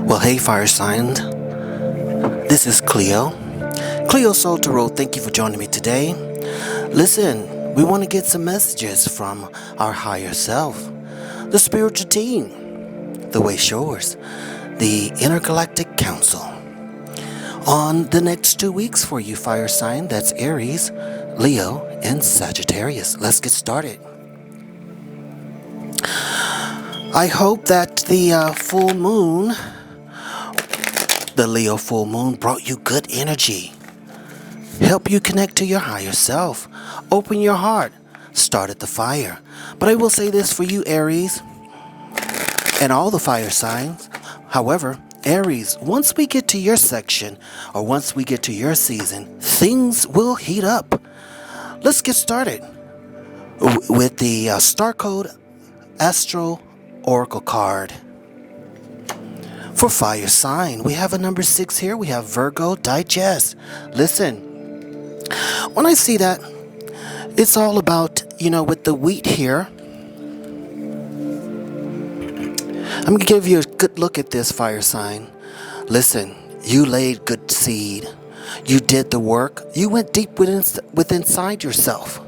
Well, hey, fire signs. This is Cleo. Cleo Soul Tarot, thank you for joining me today. Listen, we want to get some messages from our higher self, the spiritual team, the way shores, the intergalactic council. On the next 2 weeks for you, fire sign, that's Aries, Leo, and Sagittarius. Let's get started. I hope that the full moon, the Leo full moon, brought you good energy. Help you connect to your higher self. Open your heart. Started the fire. But I will say this for you, Aries, and all the fire signs. However, Aries, once we get to your section, or once we get to your season, things will heat up. Let's get started with the Star Code Astro Oracle card. For fire sign, we have a number 6 here. We have Virgo Digest. Listen, when I see that, it's all about, with the wheat here. I'm going to give you a good look at this, fire sign. Listen, you laid good seed. You did the work. You went deep within inside yourself.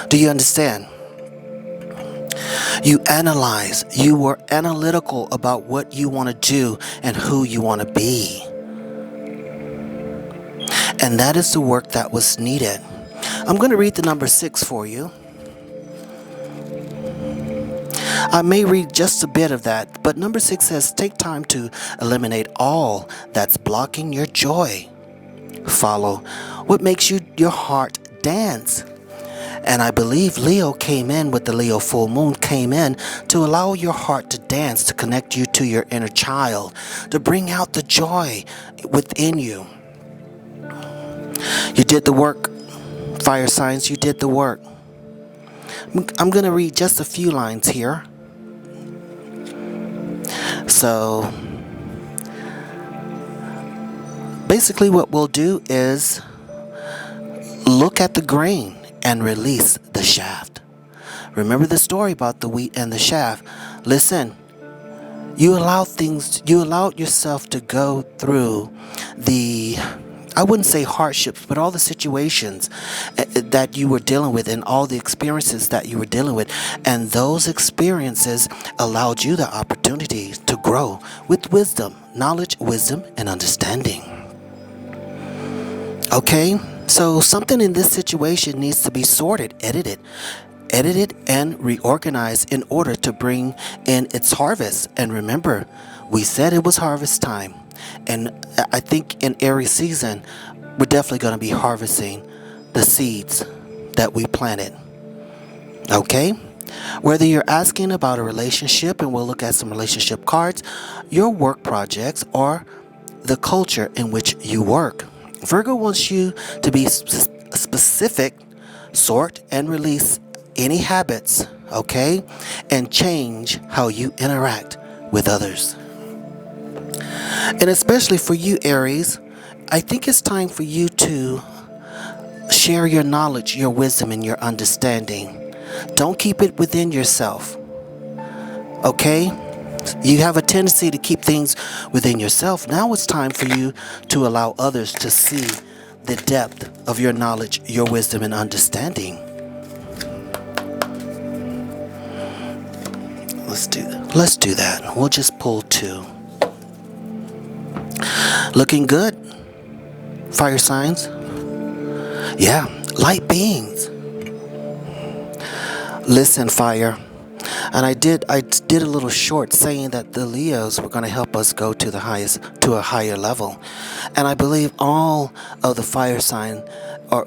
Do you understand? You analyze. You were analytical about what you want to do and who you want to be. And that is the work that was needed. I'm going to read the number 6 for you. I may read just a bit of that, but number 6 says, take time to eliminate all that's blocking your joy. Follow what makes your heart dance. And I believe Leo came in with the Leo full moon, came in to allow your heart to dance, to connect you to your inner child, to bring out the joy within you. You did the work, fire signs, you did the work. I'm going to read just a few lines here. So, basically what we'll do is look at the grain and release the shaft. Remember the story about the wheat and the shaft. Listen, you allowed yourself to go through I wouldn't say hardships, but all the situations that you were dealing with and all the experiences that you were dealing with. And those experiences allowed you the opportunity to grow with wisdom, knowledge, wisdom, and understanding. Okay? So something in this situation needs to be sorted, edited, and reorganized in order to bring in its harvest. And remember, we said it was harvest time. And I think in Aries season, we're definitely going to be harvesting the seeds that we planted. Okay? Whether you're asking about a relationship, and we'll look at some relationship cards, your work projects, or the culture in which you work. Virgo wants you to be specific, sort, and release any habits, okay? And change how you interact with others. And especially for you, Aries, I think it's time for you to share your knowledge, your wisdom, and your understanding. Don't keep it within yourself, okay? You have a tendency to keep things within yourself. Now it's time for you to allow others to see the depth of your knowledge, your wisdom, and understanding. Let's do that. We'll just pull 2. Looking good, fire signs. Yeah, light beings. Listen, fire. And I did a little short saying that the Leos were going to help us go to a higher level. And I believe all of the fire sign,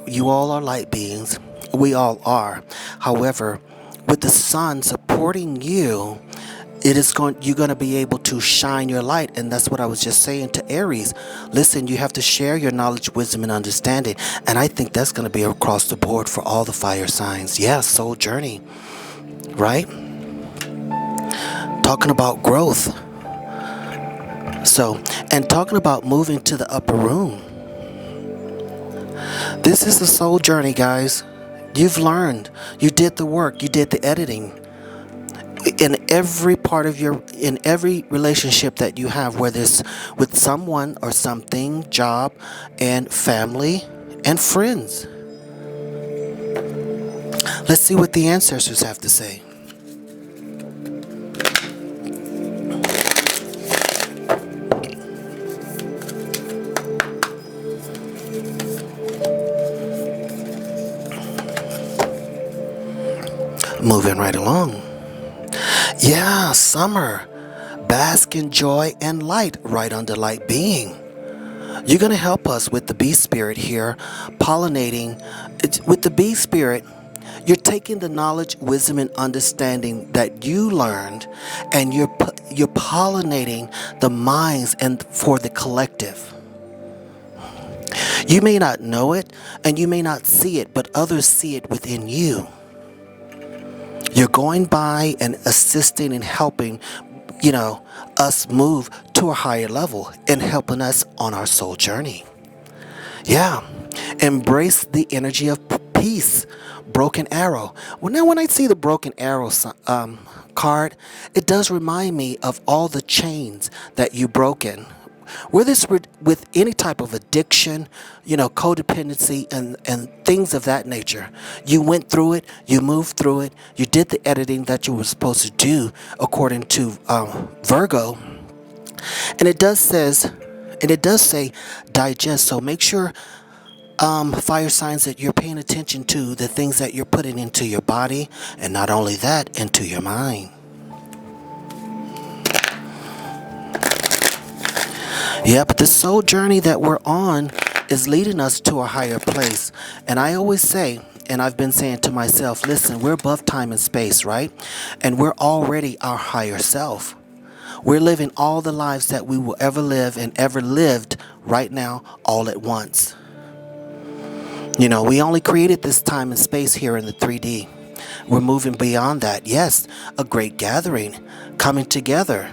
you all are light beings. We all are. However, with the sun supporting you, you're going to be able to shine your light. And that's what I was just saying to Aries. Listen, you have to share your knowledge, wisdom, and understanding. And I think that's going to be across the board for all the fire signs. Yeah, soul journey, right? Talking about growth. So, and talking about moving to the upper room. This is the soul journey, guys. You've learned. You did the work. You did the editing. in every part of in every relationship that you have, whether it's with someone or something, job and family and friends. Let's see what the ancestors have to say. Moving right along. Yeah, summer. Bask in joy and light right under light being. You're going to help us with the bee spirit here, pollinating. With the bee spirit, you're taking the knowledge, wisdom, and understanding that you learned, and you're pollinating the minds and for the collective. You may not know it, and you may not see it, but others see it within you. You're going by and assisting and helping, us move to a higher level and helping us on our soul journey. Yeah. Embrace the energy of peace. Broken arrow. Well, now when I see the broken arrow card, it does remind me of all the chains that you broken. Whether it's with any type of addiction, codependency and things of that nature. You went through it, you moved through it, you did the editing that you were supposed to do according to Virgo. And it does say digest. So make sure fire signs that you're paying attention to the things that you're putting into your body, and not only that, into your mind. Yeah, but the soul journey that we're on is leading us to a higher place. And I always say, and I've been saying to myself, listen, we're above time and space, right? And we're already our higher self. We're living all the lives that we will ever live and ever lived right now, all at once. We only created this time and space here in the 3D. We're moving beyond that. Yes, a great gathering, coming together.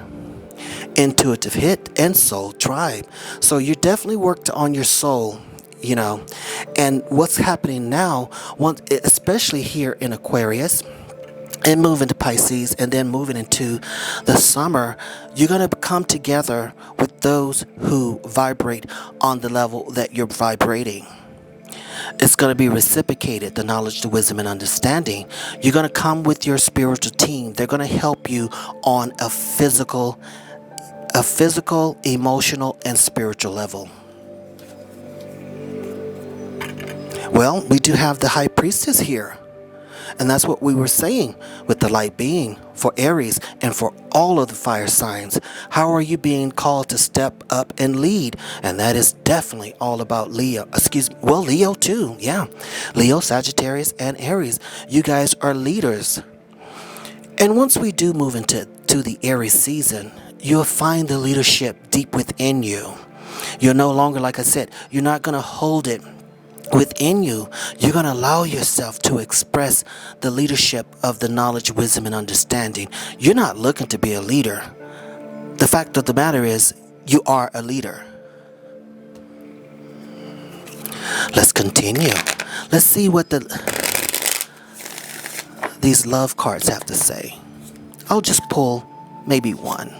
Intuitive hit and soul tribe. So you definitely worked on your soul, and what's happening now, especially here in Aquarius and moving to Pisces and then moving into the summer, you're going to come together with those who vibrate on the level that you're vibrating. It's going to be reciprocated, the knowledge, the wisdom, and understanding. You're going to come with your spiritual team. They're going to help you on a physical, emotional, and spiritual level. Well, we do have the high priestess here. And that's what we were saying with the light being for Aries and for all of the fire signs. How are you being called to step up and lead? And that is definitely all about Leo. Leo too. Yeah. Leo, Sagittarius, and Aries. You guys are leaders. And once we do move into the Aries season, you'll find the leadership deep within you. You're no longer, like I said, you're not going to hold it within you. You're going to allow yourself to express the leadership of the knowledge, wisdom, and understanding. You're not looking to be a leader. The fact of the matter is, you are a leader. Let's continue. Let's see what these love cards have to say. I'll just pull maybe one.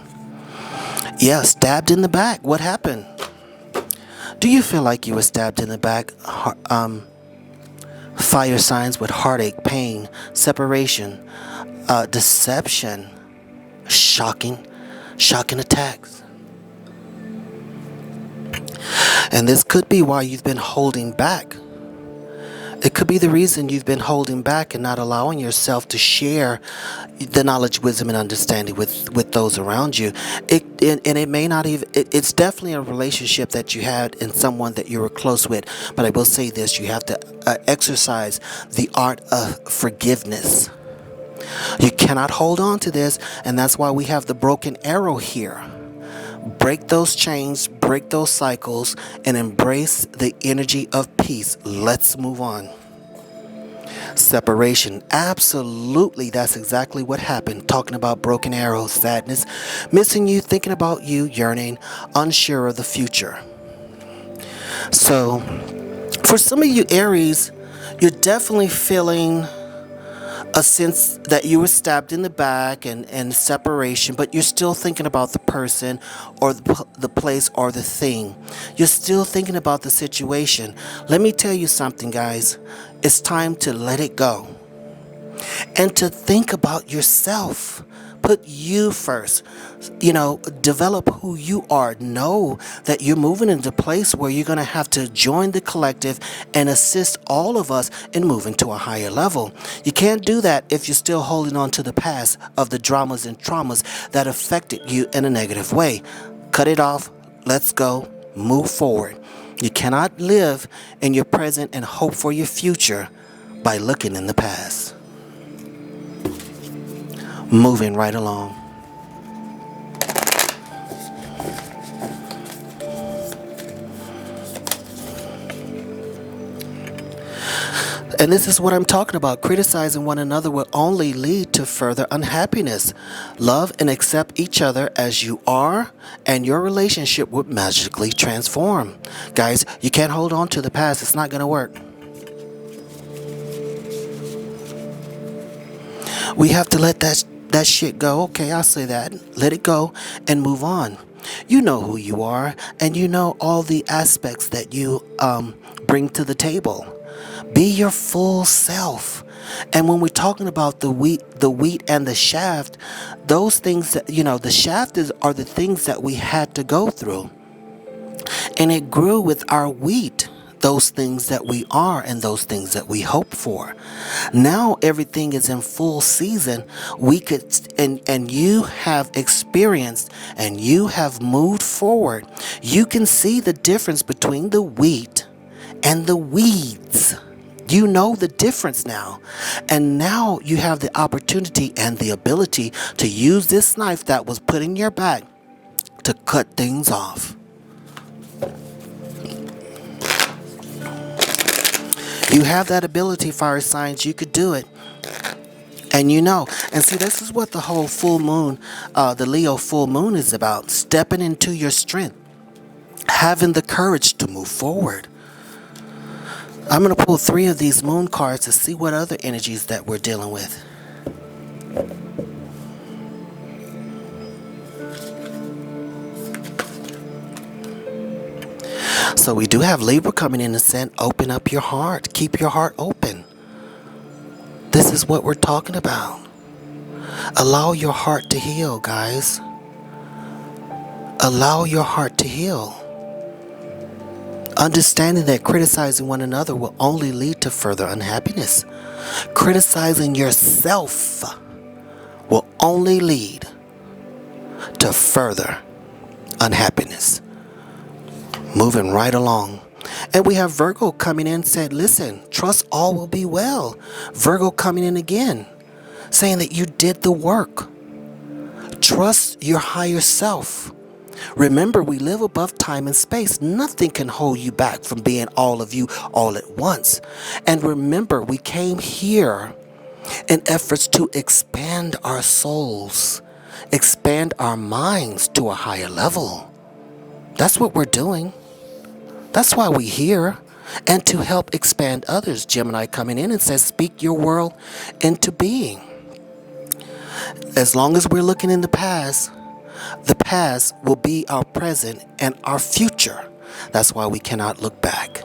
Yeah, stabbed in the back. What happened? Do you feel like you were stabbed in the back? Fire signs with heartache, pain, separation, deception, shocking attacks. And this could be why you've been holding back. It could be the reason you've been holding back and not allowing yourself to share the knowledge, wisdom, and understanding with those around you. It may not even, it's definitely a relationship that you had and someone that you were close with. But I will say this, you have to exercise the art of forgiveness. You cannot hold on to this, and that's why we have the broken arrow here. Break those chains, break those cycles, and embrace the energy of peace. Let's move on. Separation. Absolutely, that's exactly what happened. Talking about broken arrows, sadness, missing you, thinking about you, yearning, unsure of the future. So, for some of you Aries, you're definitely feeling a sense that you were stabbed in the back and separation, but you're still thinking about the person or the place or the thing. You're still thinking about the situation. Let me tell you something, guys. It's time to let it go and to think about yourself. Put you first. Develop who you are. Know that you're moving into a place where you're going to have to join the collective and assist all of us in moving to a higher level. You can't do that if you're still holding on to the past of the dramas and traumas that affected you in a negative way. Cut it off. Let's go. Move forward. You cannot live in your present and hope for your future by looking in the past. Moving right along. And this is what I'm talking about. Criticizing one another will only lead to further unhappiness. Love and accept each other as you are, and your relationship will magically transform. Guys, you can't hold on to the past. It's not going to work. We have to let that shit go. Okay, I'll say that. Let it go and move on. You know who you are, and you know all the aspects that you bring to the table. Be your full self. And when we're talking about the wheat and the shaft, those things that the shaft are the things that we had to go through, and it grew with our wheat. Those things that we are and those things that we hope for. Now everything is in full season. We could and you have experienced and you have moved forward. You can see the difference between the wheat and the weeds. You know the difference now. And now you have the opportunity and the ability to use this knife that was put in your back to cut things off. You have that ability, fire signs. You could do it. And and see, this is what the whole full moon, the Leo full moon is about. Stepping into your strength. Having the courage to move forward. I'm going to pull 3 of these moon cards to see what other energies that we're dealing with. So we do have Libra coming in and saying, open up your heart. Keep your heart open. This is what we're talking about. Allow your heart to heal, guys. Allow your heart to heal. Understanding that criticizing one another will only lead to further unhappiness. Criticizing yourself will only lead to further unhappiness. Moving right along. And we have Virgo coming in and said, listen, trust all will be well. Virgo coming in again, saying that you did the work. Trust your higher self. Remember, we live above time and space. Nothing can hold you back from being all of you all at once. And remember, we came here in efforts to expand our souls, expand our minds to a higher level. That's what we're doing. That's why we're here. And to help expand others. Gemini coming in and says, speak your world into being. As long as we're looking in the past will be our present and our future. That's why we cannot look back.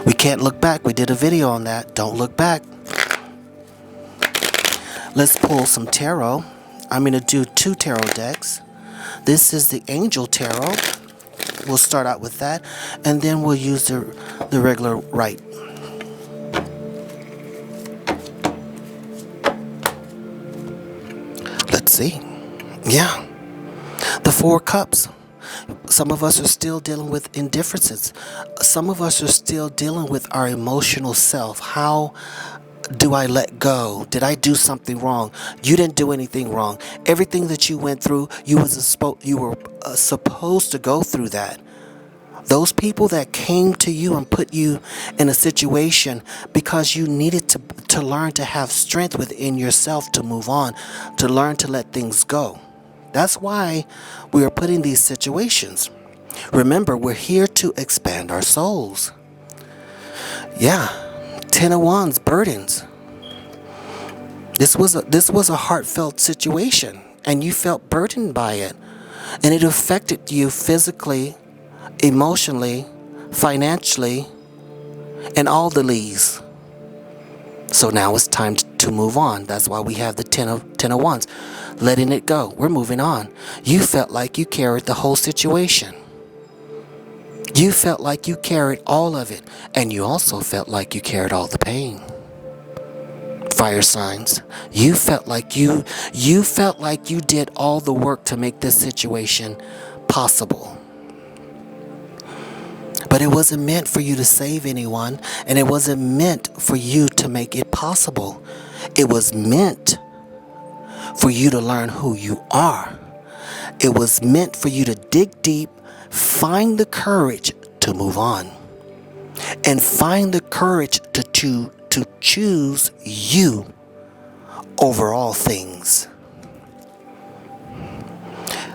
We can't look back. We did a video on that. Don't look back. Let's pull some tarot. I'm going to do 2 tarot decks. This is the Angel Tarot. We'll start out with that, and then we'll use the regular right. Let's see. Yeah. The 4 Cups. Some of us are still dealing with indifferences. Some of us are still dealing with our emotional self. How do I let go? Did I do something wrong? You didn't do anything wrong. Everything that you went through, you were supposed to go through that. Those people that came to you and put you in a situation because you needed to learn to have strength within yourself to move on, to learn to let things go. That's why we are put in these situations. Remember, we're here to expand our souls. Yeah. Ten of Wands, burdens. This was a heartfelt situation, and you felt burdened by it, and it affected you physically, emotionally, financially, and all the lees. So now it's time to move on. That's why we have the ten of Wands, letting it go. We're moving on. You felt like you carried the whole situation. You felt like you carried all of it, and you also felt like you carried all the pain. Fire signs, you felt like you did all the work to make this situation possible. But it wasn't meant for you to save anyone, and it wasn't meant for you to make it possible. It was meant for you to learn who you are. It was meant for you to dig deep, find the courage to move on, and find the courage to choose you over all things.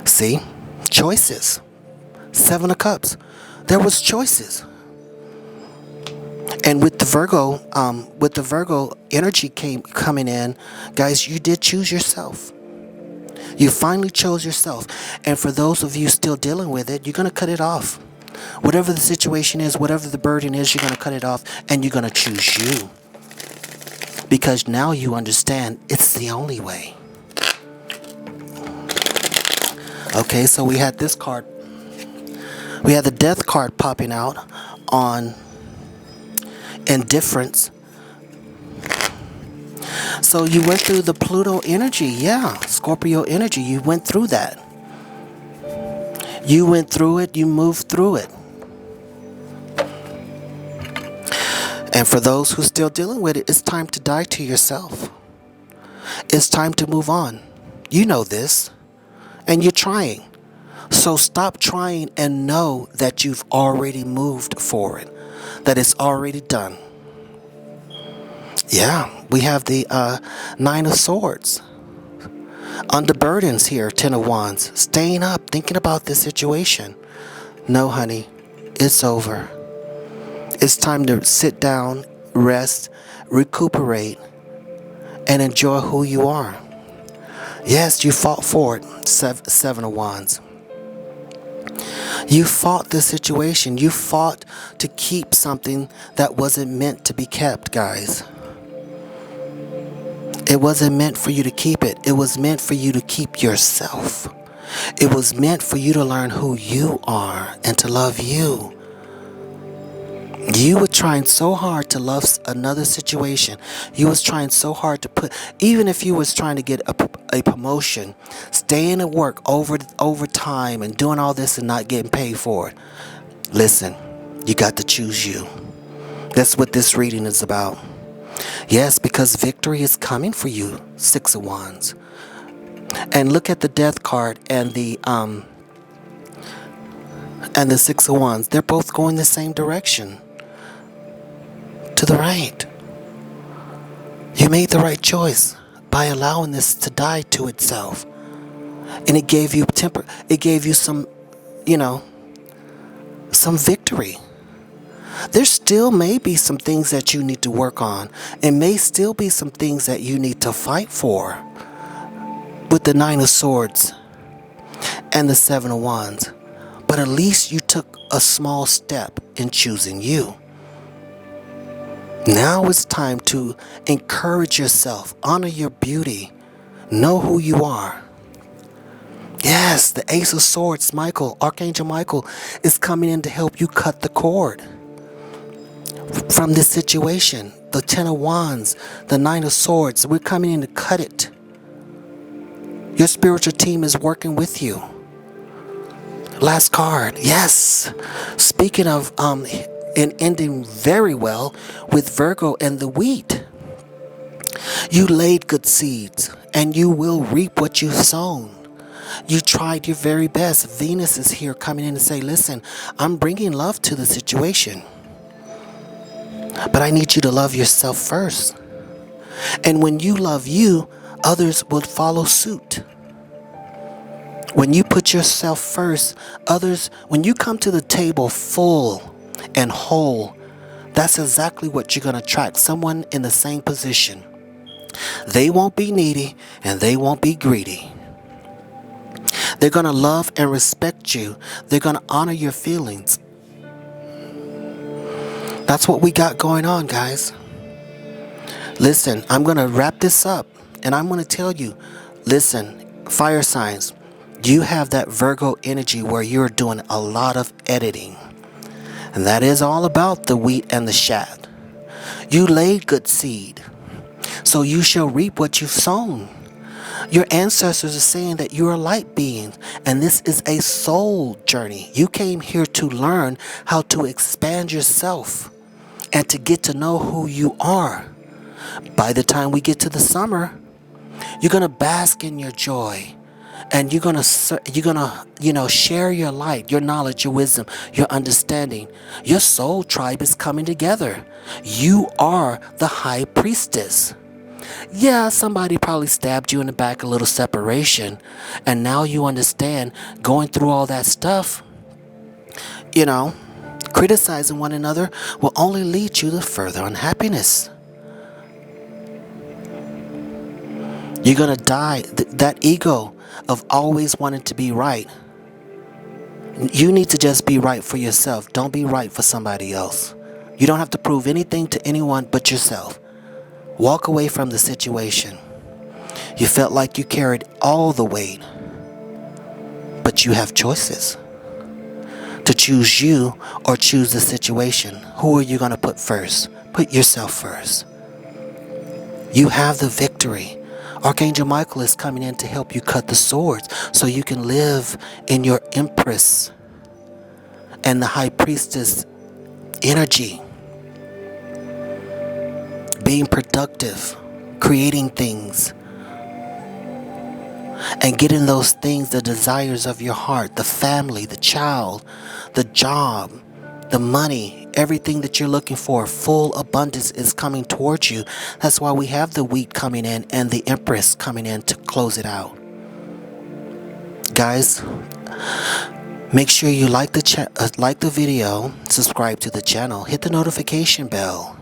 See? Choices. Seven of Cups. There was choices. And with the Virgo energy coming in, guys, you did choose yourself. You finally chose yourself. And for those of you still dealing with it, you're going to cut it off. Whatever the situation is, whatever the burden is, you're going to cut it off, and you're going to choose you. Because now you understand it's the only way. Okay, so we had this card. We had the Death card popping out on indifference. So you went through the Pluto energy. Yeah, Scorpio energy. You went through that. You went through it. You moved through it. And for those who are still dealing with it, it's time to die to yourself. It's time to move on. You know this. And you're trying. So stop trying and know that you've already moved forward. That it's already done. Yeah, we have the Nine of Swords. Under burdens here, Ten of Wands. Staying up, thinking about this situation. No, honey, it's over. It's time to sit down, rest, recuperate, and enjoy who you are. Yes, you fought for it. Seven of Wands. You fought the situation. You fought to keep something that wasn't meant to be kept, guys. It wasn't meant for you to keep it. It was meant for you to keep yourself. It was meant for you to learn who you are and to love you. You were trying so hard to love another situation. You was trying so hard to put, even if you was trying to get a promotion, staying at work over time and doing all this and not getting paid for it. Listen, you got to choose you. That's what this reading is about. Yes, because victory is coming for you, Six of Wands. And look at the Death card and the Six of Wands. They're both going the same direction. To the right. You made the right choice by allowing this to die to itself. And it gave you it gave you some, some victory. There still may be some things that you need to work on. And may still be some things that you need to fight for. With the Nine of Swords and the Seven of Wands. But at least you took a small step in choosing you. Now it's time to encourage yourself, honor your beauty, know who you are. Yes, the Ace of Swords, Archangel Michael, is coming in to help you cut the cord from this situation. The Ten of Wands, the Nine of Swords, we're coming in to cut it. Your spiritual team is working with you. Last card, yes. Speaking of and ending very well with Virgo and the wheat. You laid good seeds and you will reap what you've sown. You tried your very best. Venus is here coming in to say, listen, I'm bringing love to the situation. But I need you to love yourself first. And when you love you, others will follow suit. When you put yourself first, when you come to the table full and whole, That's exactly what you're going to attract. Someone in the same position. They won't be needy and they won't be greedy. They're going to love and respect you. They're going to honor your feelings. That's what we got going on, guys. Listen, I'm going to wrap this up and I'm going to tell you, listen, fire signs, you have that Virgo energy where you're doing a lot of editing. And that is all about the wheat and the chaff. You laid good seed, so you shall reap what you've sown. Your ancestors are saying that you're a light being, and this is a soul journey. You came here to learn how to expand yourself and to get to know who you are. By the time we get to the summer, you're going to bask in your joy. And you're gonna share your light, your knowledge, your wisdom, your understanding. Your soul tribe is coming together. You are the high priestess. Yeah, somebody probably stabbed you in the back, a little separation, and now you understand. Going through all that stuff, criticizing one another will only lead you to further unhappiness. You're gonna die. That ego of always wanting to be right. You need to just be right for yourself. Don't be right for somebody else. You don't have to prove anything to anyone but yourself. Walk away from the situation. You felt like you carried all the weight, but you have choices to choose you or choose the situation. Who are you going to put first? Put yourself first. You have the victory. Archangel Michael is coming in to help you cut the swords so you can live in your Empress and the High Priestess energy. Being productive, creating things, and getting those things, the desires of your heart, the family, the child, the job, the money, everything that you're looking for, full abundance is coming towards you. That's why we have the wheat coming in and the Empress coming in to close it out. Guys, make sure you like the video, subscribe to the channel, hit the notification bell.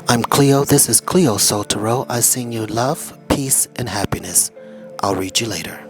I'm Cleo. This is Cleo Soul Tarot. I sing you love, peace, and happiness. I'll read you later.